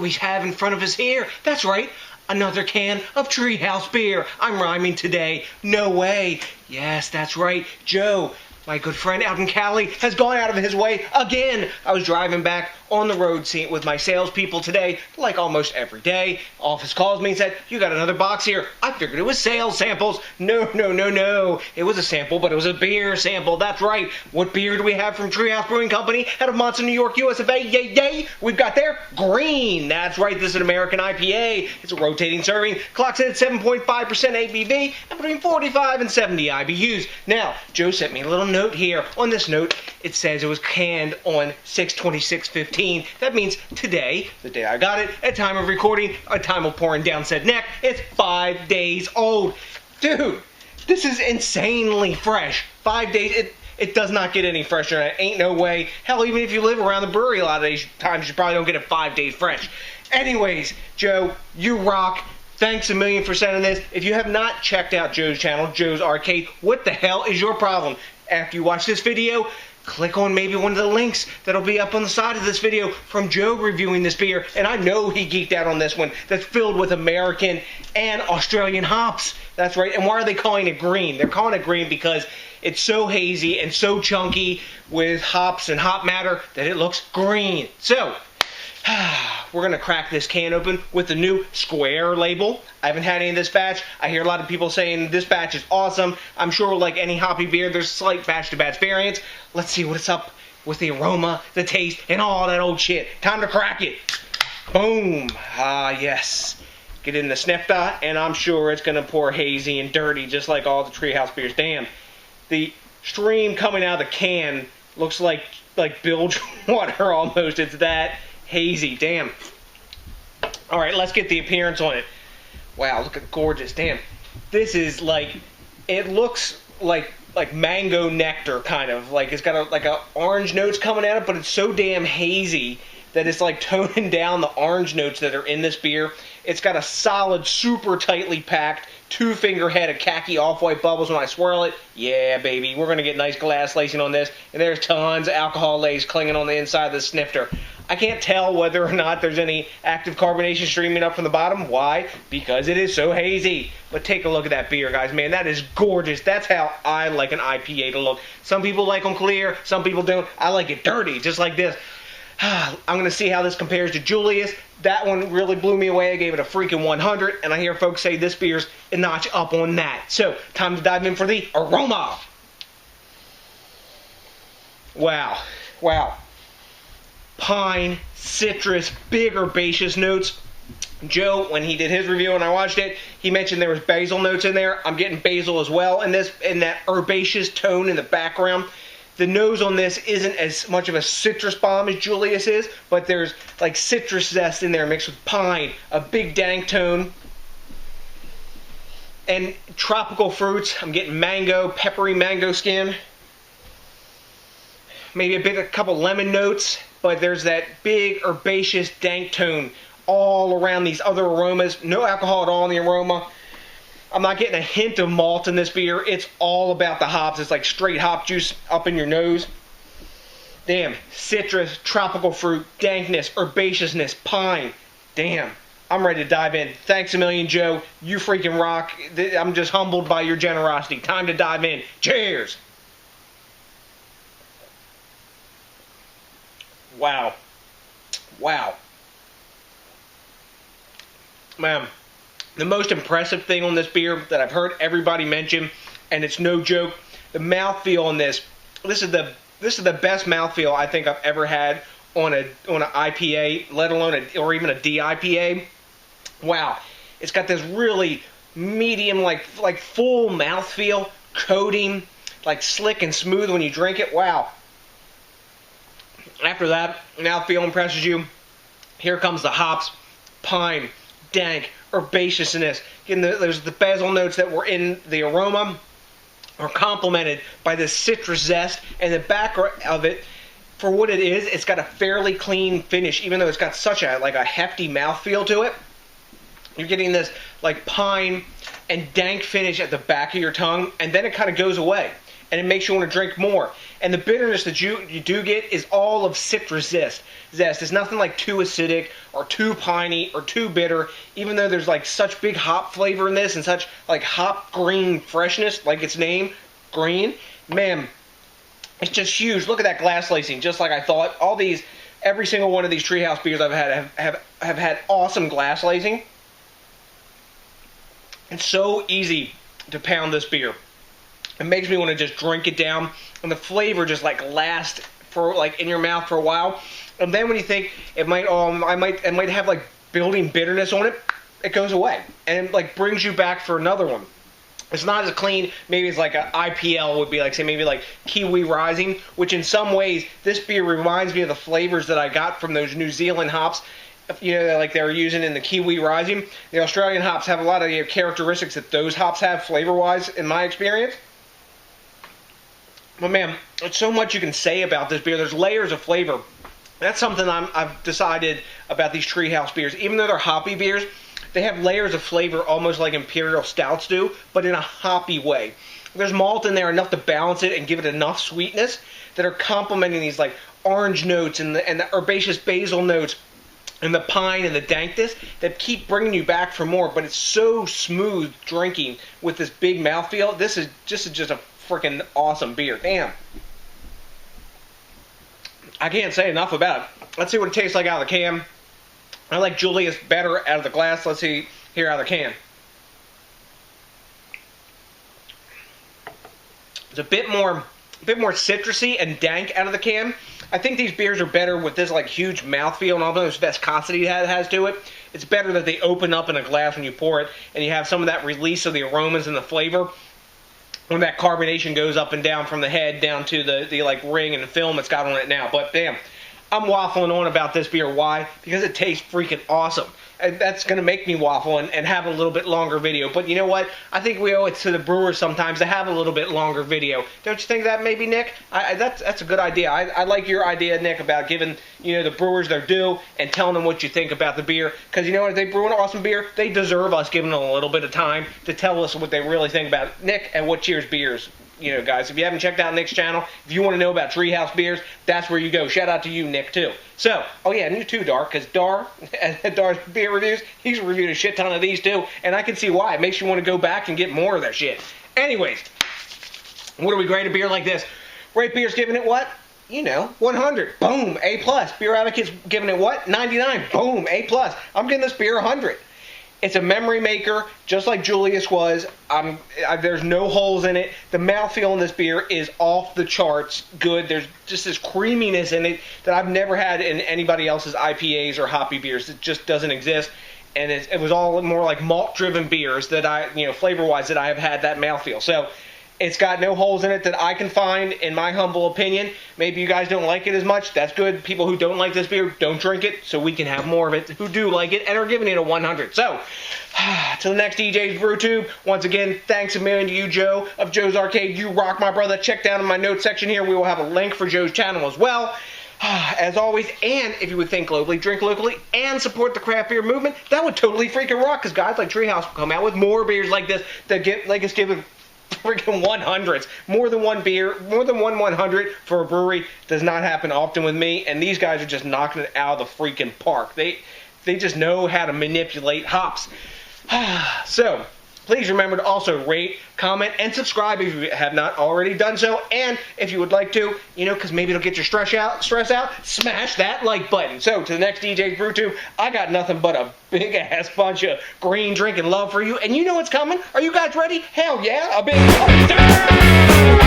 we have in front of us here? That's right, another can of Treehouse beer. I'm rhyming today. No way. Yes, that's right. Joe, my good friend out in Cali, has gone out of his way again. I was driving back on the road scene with my salespeople today, like almost every day. Office calls me and said, "You got another box here." I figured it was sales samples. No. It was a sample, but it was a beer sample. That's right. What beer do we have from Treehouse Brewing Company out of Monson, New York, US of A? Yay! We've got there Green. That's right. This is an American IPA. It's a rotating serving. Clocks in at 7.5% ABV and between 45 and 70 IBUs. Now, Joe sent me a little note here. On this note, it says it was canned on 6/26/15. That means today, the day I got it, at time of recording, at time of pouring down said neck, it's 5 days old. Dude, this is insanely fresh. 5 days, it does not get any fresher. It ain't no way. Hell, even if you live around the brewery a lot of times, you probably don't get it 5 days fresh. Anyways, Joe, you rock. Thanks a million for sending this. If you have not checked out Joe's channel, Joe's Arcade, what the hell is your problem? After you watch this video, click on maybe one of the links that'll be up on the side of this video from Joe reviewing this beer. And I know he geeked out on this one that's filled with American and Australian hops. That's right. And why are they calling it green? They're calling it green because it's so hazy and so chunky with hops and hop matter that it looks green. So, we're going to crack this can open with the new square label. I haven't had any of this batch. I hear a lot of people saying this batch is awesome. I'm sure like any hoppy beer, there's slight batch-to-batch variants. Let's see what's up with the aroma, the taste, and all that old shit. Time to crack it. Boom. Ah, yes. Get in the snifter, and I'm sure it's going to pour hazy and dirty just like all the Treehouse beers. Damn. The stream coming out of the can looks like bilge water almost. It's that hazy. Damn. Alright, let's get the appearance on it. Wow, look at gorgeous. Damn. This is like, it looks like mango nectar kind of. Like it's got a orange notes coming at it, but it's so damn hazy that it's like toning down the orange notes that are in this beer. It's got a solid, super tightly packed 2-finger head of khaki off-white bubbles when I swirl it. Yeah, baby, we're going to get nice glass lacing on this. And there's tons of alcohol lace clinging on the inside of the snifter. I can't tell whether or not there's any active carbonation streaming up from the bottom. Why? Because it is so hazy. But take a look at that beer, guys. Man, that is gorgeous. That's how I like an IPA to look. Some people like them clear. Some people don't. I like it dirty, just like this. I'm going to see how this compares to Julius. That one really blew me away. I gave it a freaking 100. And I hear folks say this beer's a notch up on that. So, time to dive in for the aroma. Wow. Wow. Pine, citrus, big herbaceous notes. Joe, when he did his review and I watched it, he mentioned there was basil notes in there. I'm getting basil as well in that herbaceous tone in the background. The nose on this isn't as much of a citrus bomb as Julius is, but there's like citrus zest in there mixed with pine, a big dank tone, and tropical fruits. I'm getting mango, peppery mango skin, maybe a couple lemon notes, but there's that big herbaceous dank tone all around these other aromas. No alcohol at all in the aroma. I'm not getting a hint of malt in this beer. It's all about the hops. It's like straight hop juice up in your nose. Damn. Citrus, tropical fruit, dankness, herbaceousness, pine. Damn. I'm ready to dive in. Thanks a million, Joe. You freaking rock. I'm just humbled by your generosity. Time to dive in. Cheers. Wow. Wow. Man. The most impressive thing on this beer that I've heard everybody mention, and it's no joke, the mouthfeel on this. This is the best mouthfeel I think I've ever had on an IPA, let alone or even a DIPA. Wow, it's got this really medium, like full mouthfeel, coating, like slick and smooth when you drink it. Wow. After that, mouthfeel impresses you. Here comes the hops, pine, dank, herbaceousness. Again, there's the basil notes that were in the aroma are complemented by this citrus zest, and the back of it, for what it is, it's got a fairly clean finish, even though it's got such a hefty mouthfeel to it. You're getting this like pine and dank finish at the back of your tongue, and then it kind of goes away. and it makes you want to drink more. And the bitterness that you do get is all of citrus zest. It's nothing like too acidic or too piney or too bitter, even though there's like such big hop flavor in this and such like hop green freshness, like its name, green. Man, it's just huge. Look at that glass lacing, just like I thought. All these, every single one of these Treehouse beers I've had have had awesome glass lacing. It's so easy to pound this beer. It makes me want to just drink it down, and the flavor just like lasts for like in your mouth for a while. And then when you think it might, it might have like building bitterness on it, it goes away and it like brings you back for another one. It's not as clean, maybe it's like an IPL would be like, say maybe like Kiwi Rising, which in some ways this beer reminds me of the flavors that I got from those New Zealand hops. You know, like they were using in the Kiwi Rising. The Australian hops have a lot of characteristics that those hops have flavor-wise, in my experience. But man, there's so much you can say about this beer. There's layers of flavor. That's something I've decided about these Treehouse beers. Even though they're hoppy beers, they have layers of flavor almost like Imperial Stouts do, but in a hoppy way. There's malt in there enough to balance it and give it enough sweetness that are complementing these like orange notes and the herbaceous basil notes and the pine and the dankness that keep bringing you back for more. But it's so smooth drinking with this big mouthfeel. This is just a freaking awesome beer. Damn. I can't say enough about it. Let's see what it tastes like out of the can. I like Julius better out of the glass. Let's see here out of the can. It's a bit more citrusy and dank out of the can. I think these beers are better with this like huge mouthfeel and all those viscosity it has to it. It's better that they open up in a glass when you pour it, and you have some of that release of the aromas and the flavor when that carbonation goes up and down from the head down to the like ring and the film it's got on it now. But damn, I'm waffling on about this beer. Why? Because it tastes freaking awesome. And that's going to make me waffle and have a little bit longer video. But you know what? I think we owe it to the brewers sometimes to have a little bit longer video. Don't you think that maybe, Nick? That's a good idea. I like your idea, Nick, about giving the brewers their due and telling them what you think about the beer. Because you know what? If they brew an awesome beer, they deserve us giving them a little bit of time to tell us what they really think about it. Nick at What Cheers Beers. Guys, if you haven't checked out Nick's channel, if you want to know about Treehouse beers, that's where you go. Shout out to you, Nick, too. So, oh yeah, and you too, Dar, because Dar's beer reviews, he's reviewed a shit ton of these too, and I can see why. It makes you want to go back and get more of that shit. Anyways, what do we grade a beer like this? Rate beer's giving it what? 100. Boom, A+. Beer Advocate's giving it what? 99. Boom, A+. I'm giving this beer 100. It's a memory maker, just like Julius was. There's no holes in it. The mouthfeel in this beer is off the charts good. There's just this creaminess in it that I've never had in anybody else's IPAs or hoppy beers. It just doesn't exist. And it was all more like malt-driven beers that flavor-wise, that I have had that mouthfeel. So it's got no holes in it that I can find, in my humble opinion. Maybe you guys don't like it as much. That's good. People who don't like this beer, don't drink it, so we can have more of it who do like it and are giving it a 100. So, to the next DJs BrewTube, once again, thanks a million to you, Joe, of Joe's Arcade. You rock, my brother. Check down in my notes section here. We will have a link for Joe's channel as well. As always, and if you would think globally, drink locally, and support the craft beer movement, that would totally freaking rock, because guys like Treehouse will come out with more beers like this that get like us giving freaking 100s. More than one beer, more than one 100 for a brewery does not happen often with me, and these guys are just knocking it out of the freaking park. They just know how to manipulate hops. So, please remember to also rate, comment, and subscribe if you have not already done so. And if you would like to, because maybe it'll get your stress out, smash that like button. So, to the next DJs BrewTube, I got nothing but a big-ass bunch of green drinking love for you. And you know what's coming? Are you guys ready? Hell yeah, a big...